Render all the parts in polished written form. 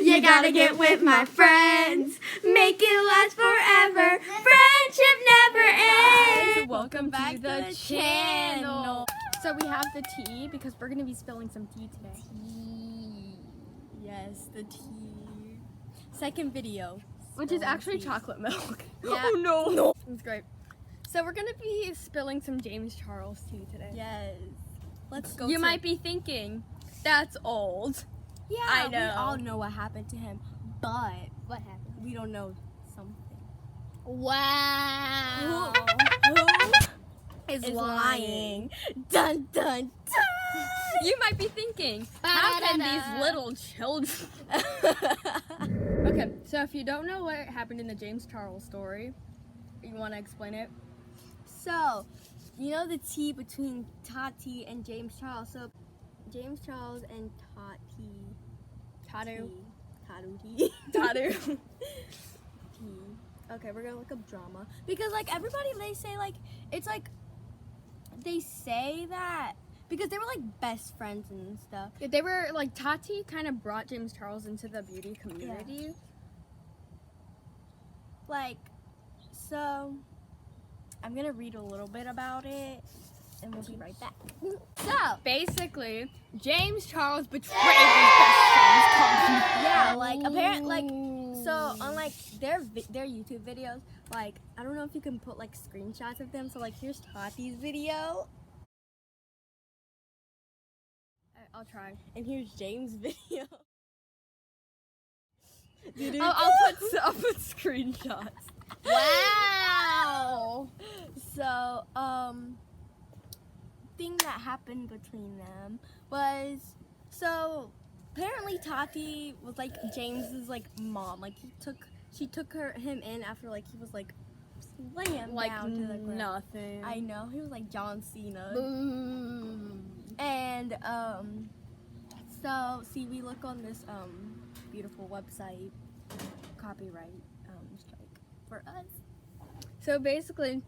You gotta get with my friends, make it last forever. Friendship never ends. Welcome back to the channel. So we have the tea because we're gonna be spilling some tea today. Yes, the tea. Second video. Which is actually chocolate milk. Yeah. Oh no. It's great. So we're gonna be spilling some James Charles tea today. Yes. Let's go. You might be thinking, that's old. Yeah, I know. We all know what happened to him, but What happened? we don't know something. Wow. Who is lying? Dun dun dun. You might be thinking, how can these little children... Okay, so if you don't know what happened in the James Charles story, you want to explain it? So, you know the tea between Tati and James Charles. So, James Charles and Tatu. Okay, we're gonna look up drama because like everybody they say like it's like they say that because they were like best friends and stuff. Yeah, they were like, Tati kind of brought James Charles into the beauty community. Yeah. Like, so I'm gonna read a little bit about it and we'll be right back. So Basically, James Charles betrayed his best friend's company. yeah, like apparently like so on like their YouTube videos, like I don't know if you can put like screenshots of them. So like here's Tati's video I'll try. and here's James' video. I'll put screenshots. Wow. So thing that happened between them was so apparently Tati was like James's like mom. Like she took him in after like he was like slammed Like down to the ground. nothing. I know, he was like John Cena. Boom. And so see we look on this beautiful website, copyright strike for us. So basically,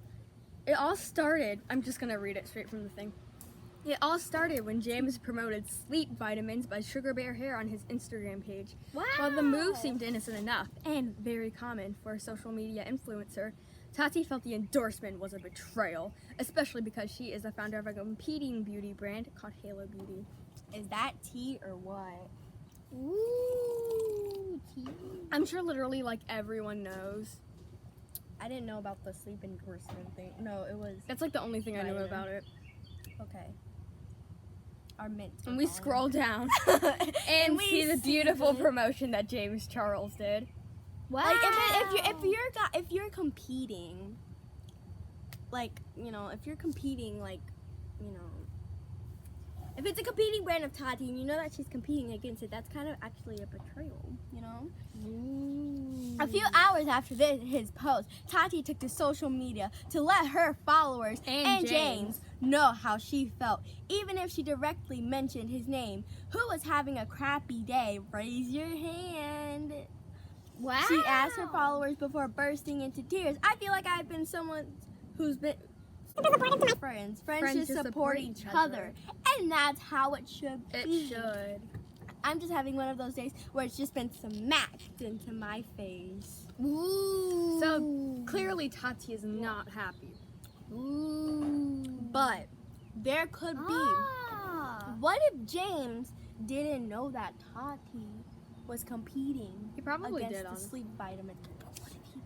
it all started, I'm just gonna read it straight from the thing. It all started when James promoted sleep vitamins by Sugar Bear Hair on his Instagram page. Wow. While the move seemed innocent enough and very common for a social media influencer, Tati felt the endorsement was a betrayal, especially because she is the founder of a competing beauty brand called Halo Beauty. Is that tea or what? Ooh, tea. I'm sure literally like everyone knows. I didn't know about the sleep endorsement thing. No, it was That's like the only thing I knew Vitamin. about it. okay. Our mints. And we scroll down and we see the see beautiful the- promotion that James Charles did. Wow. Like if you're competing, like if you're competing, like if it's a competing brand of Tati and you know that she's competing against it, that's kind of actually a betrayal, A few hours after his post, Tati took to social media to let her followers And and James know how she felt. Even if she directly mentioned his name, who was having a crappy day, raise your hand. Wow. She asked her followers before bursting into tears. I feel like I've been someone who's been friends. Friends should support each other. And that's how it should be. It should. I'm just having one of those days where it's just been smacked into my face. Ooh. So clearly Tati is not happy. Ooh. But there could be. What if James didn't know that Tati was competing He probably against did, the honestly. sleep vitamin? What if he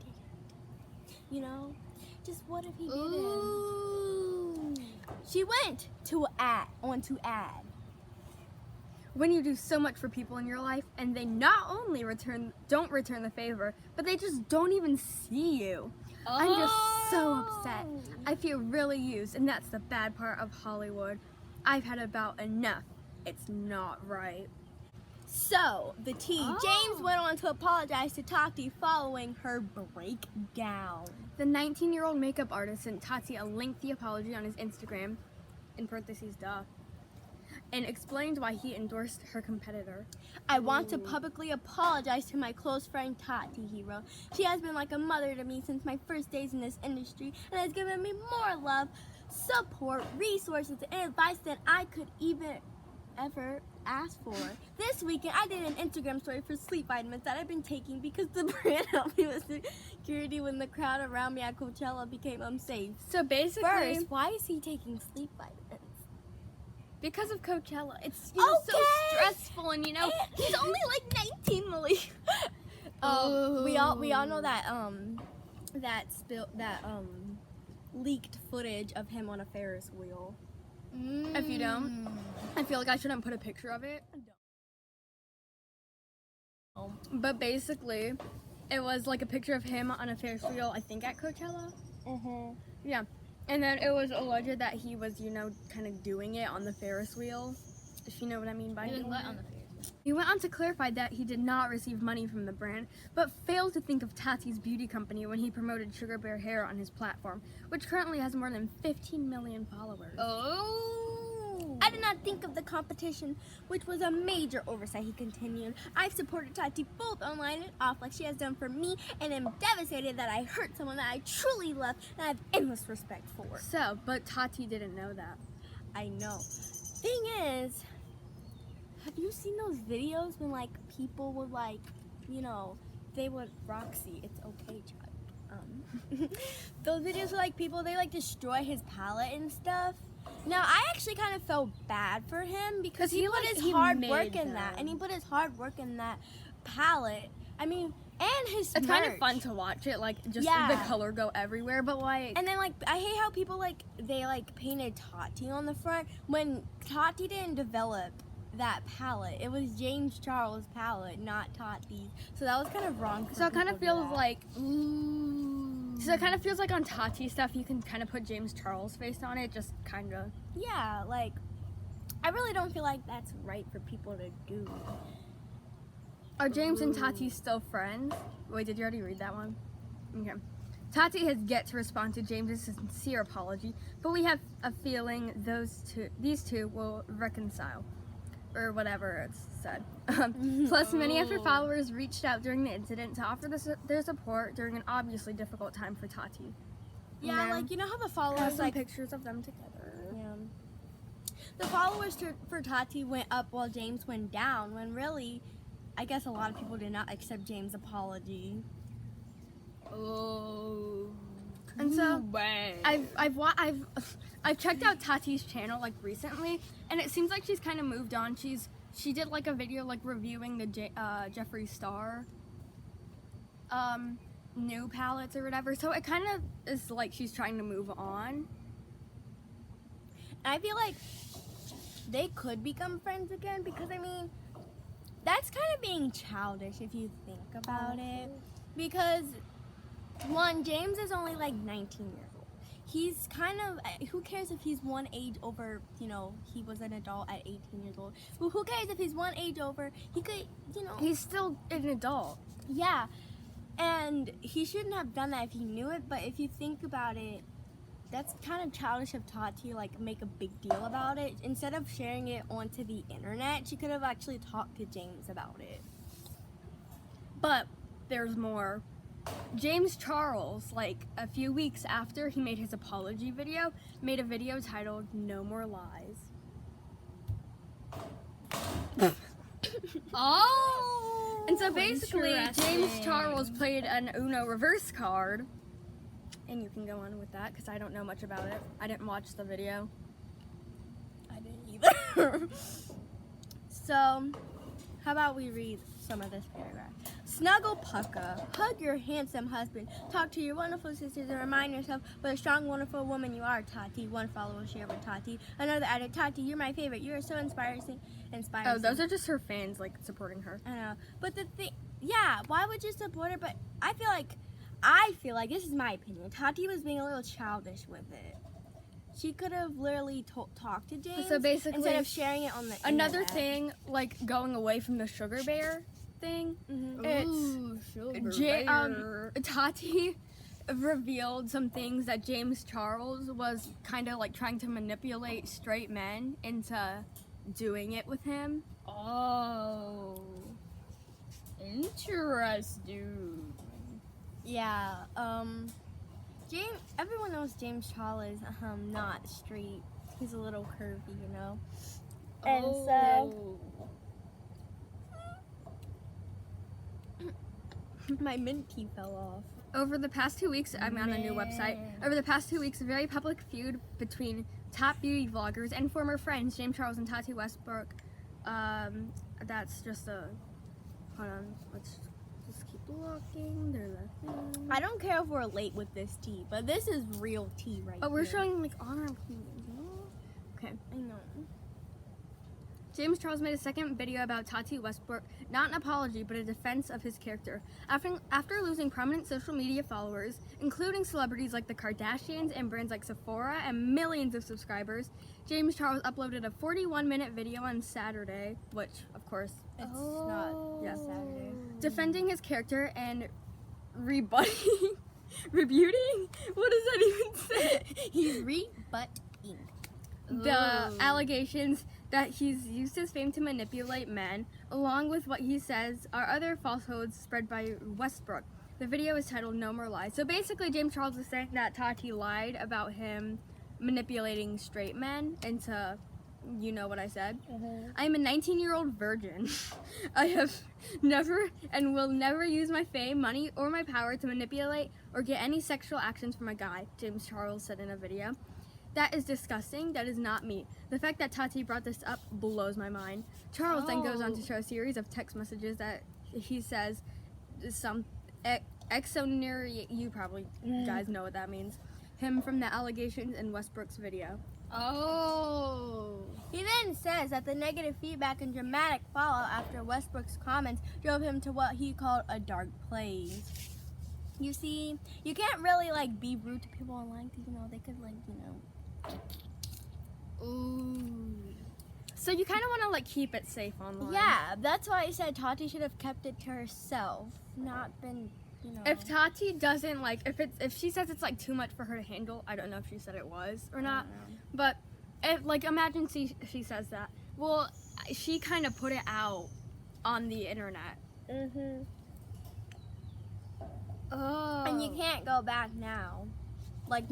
didn't? Just what if he didn't? Ooh. She went onto ad. When you do so much for people in your life and they not only don't return the favor, but they just don't even see you. I'm just so upset. I feel really used, and that's the bad part of Hollywood. I've had about enough. It's not right. So, the tea. James went on to apologize to Tati following her breakdown. The 19-year-old makeup artist sent Tati a lengthy apology on his Instagram, in parentheses, duh, and explained why he endorsed her competitor. I want to publicly apologize to my close friend Tati, he wrote. She has been like a mother to me since my first days in this industry and has given me more love, support, resources, and advice than I could even ever asked for. This weekend, I did an Instagram story for sleep vitamins that I've been taking because the brand helped me with security when the crowd around me at Coachella became unsafe. So basically, First, why is he taking sleep vitamins? because of Coachella, it's so stressful, and he's only like 19, Malia. We all know that leaked footage of him on a Ferris wheel. If you don't, I feel like I shouldn't put a picture of it. But basically, it was like a picture of him on a Ferris wheel, I think at Coachella. Yeah. And then it was alleged that he was, kind of doing it on the Ferris wheel, if you know what I mean by doing it. He went on to clarify that he did not receive money from the brand, but failed to think of Tati's beauty company when he promoted Sugar Bear Hair on his platform, which currently has more than 15 million followers. Oh! I did not think of the competition, which was a major oversight, he continued. I've supported Tati both online and off like she has done for me, and am devastated that I hurt someone that I truly love and I have endless respect for. So, but Tati didn't know that. I know. Thing is, have you seen those videos when people would they would Roxy, it's okay, child. Those videos were people they destroy his palette and stuff. Now I actually kind of felt bad for him because he put his hard work in that, and he put his hard work in that palette. I mean, and his it's merch. Kind of fun to watch it, the color go everywhere, but and then I hate how people they painted Tati on the front when Tati didn't develop that palette. It was James Charles' palette, not Tati's. So that was kind of wrong. So it kind of feels like So it kind of feels like on Tati stuff you can kind of put James Charles' face on it, just kind of. Yeah, I really don't feel like that's right for people to do. Are James and Tati still friends? Wait, did you already read that one? Okay. Tati has yet to respond to James's sincere apology, but we have a feeling these two will reconcile. Or whatever it's said. Plus, many of her followers reached out during the incident to offer their support during an obviously difficult time for Tati. Yeah, how the followers have some pictures of them together. Yeah. The followers for Tati went up while James went down. When really, I guess a lot of people did not accept James' apology. Oh. And so I've checked out Tati's channel recently, and it seems like she's kind of moved on. She did a video reviewing the Jeffree Star new palettes or whatever. So it kind of is like she's trying to move on. I feel like they could become friends again because that's kind of being childish if you think about it. Because one, James is only 19 years old. He's kind of, who cares if he's one age over, he was an adult at 18 years old. But who cares if he's one age over, he could, He's still an adult. Yeah, and he shouldn't have done that if he knew it, but if you think about it, that's kind of childish of Tati to make a big deal about it. Instead of sharing it onto the internet, she could have actually talked to James about it. But there's more. James Charles, a few weeks after he made his apology video, made a video titled "No More Lies." Oh! And so basically, James Charles played an Uno reverse card. And you can go on with that, because I don't know much about it. I didn't watch the video. I didn't either. So, how about we read some of this paragraph? Snuggle pucka, hug your handsome husband, talk to your wonderful sisters, and remind yourself what a strong, wonderful woman you are, Tati. One follower shared with Tati. Another added, Tati, you're my favorite. You are so inspiring. Oh, those are just her fans, supporting her. I know. But the thing, yeah, why would you support her? But I feel like, this is my opinion, Tati was being a little childish with it. She could have literally talked to James instead of sharing it on the another internet. Thing, going away from the Sugar Bear thing, Tati revealed some things that James Charles was kind of trying to manipulate straight men into doing it with him. Oh, interesting. Yeah, everyone knows James Charles is not straight. He's a little curvy, And Oh. my mint tea fell off. Over the past 2 weeks, I'm on a new website. Over the past 2 weeks, a very public feud between top beauty vloggers and former friends, James Charles and Tati Westbrook. That's just a. Hold on, let's just keep looking. There's a thing. I don't care if we're late with this tea, but this is real tea right But we're here. showing like on our opinions, you know? Okay. I know. James Charles made a second video about Tati Westbrook, not an apology, but a defense of his character. After losing prominent social media followers, including celebrities like the Kardashians and brands like Sephora and millions of subscribers, James Charles uploaded a 41-minute video on Saturday, which, of course, It's not Saturday, defending his character and rebutting, rebuting? What does that even say? He's rebutting The allegations that he's used his fame to manipulate men, along with what he says are other falsehoods spread by Westbrook. The video is titled No More Lies. So basically, James Charles is saying that Tati lied about him manipulating straight men into, you know what I said? I am a 19-year-old virgin. I have never and will never use my fame, money, or my power to manipulate or get any sexual actions from a guy, James Charles said in a video. That is disgusting. That is not me. The fact that Tati brought this up blows my mind. Charles then goes on to show a series of text messages that he says some exonerate, you probably guys know what that means, him from the allegations in Westbrook's video. Oh. He then says that the negative feedback and dramatic fallout after Westbrook's comments drove him to what he called a dark place. You see, you can't really like be rude to people online because they could Ooh. So you kind of want to like keep it safe online. Yeah, that's why I said Tati should have kept it to herself, not been, If Tati doesn't like, if she says it's like too much for her to handle, I don't know if she said it was or not. But if like imagine she says that. Well, she kind of put it out on the internet. Oh. And you can't go back now. Like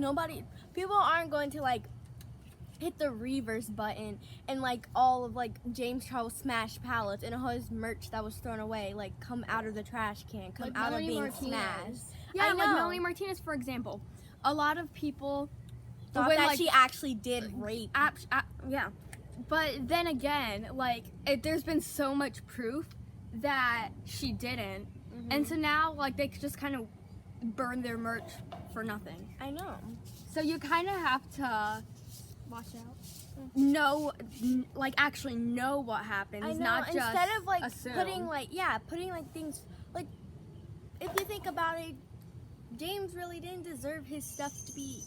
people aren't going to like hit the reverse button and like all of like James Charles smashed pallets and all his merch that was thrown away like come out of the trash can, come Like out Melanie of being Martinez. smashed. Yeah, I like know. Melanie Martinez, for example. A lot of people Thought when, that like, she actually did rape. yeah. But then again, like there's been so much proof that she didn't, and so now like they just kind of burn their merch for nothing. I know. So you kind of have to Watch out. like actually know what happens, I know. not just Instead of like assume. putting like things like if you think about it, James really didn't deserve his stuff to be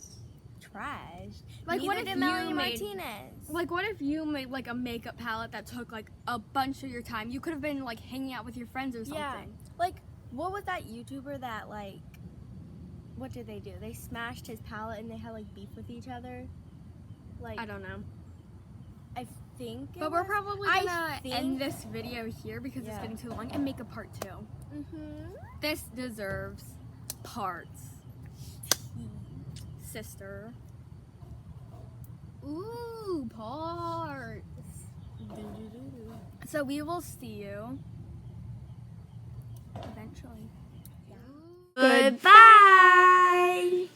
trashed. Like, what Neither if did Melanie you made- Martinez? Like, what if you made like a makeup palette that took like a bunch of your time? You could have been like hanging out with your friends or something. Yeah. Like, what was that YouTuber that like? What did they do? They smashed his palette and they had like beef with each other. Like, I don't know. I think. But we're probably I gonna think- end this video here because it's Yeah. getting too long and make a part 2. This deserves parts, sister. Ooh, parts. So we will see you eventually. Goodbye.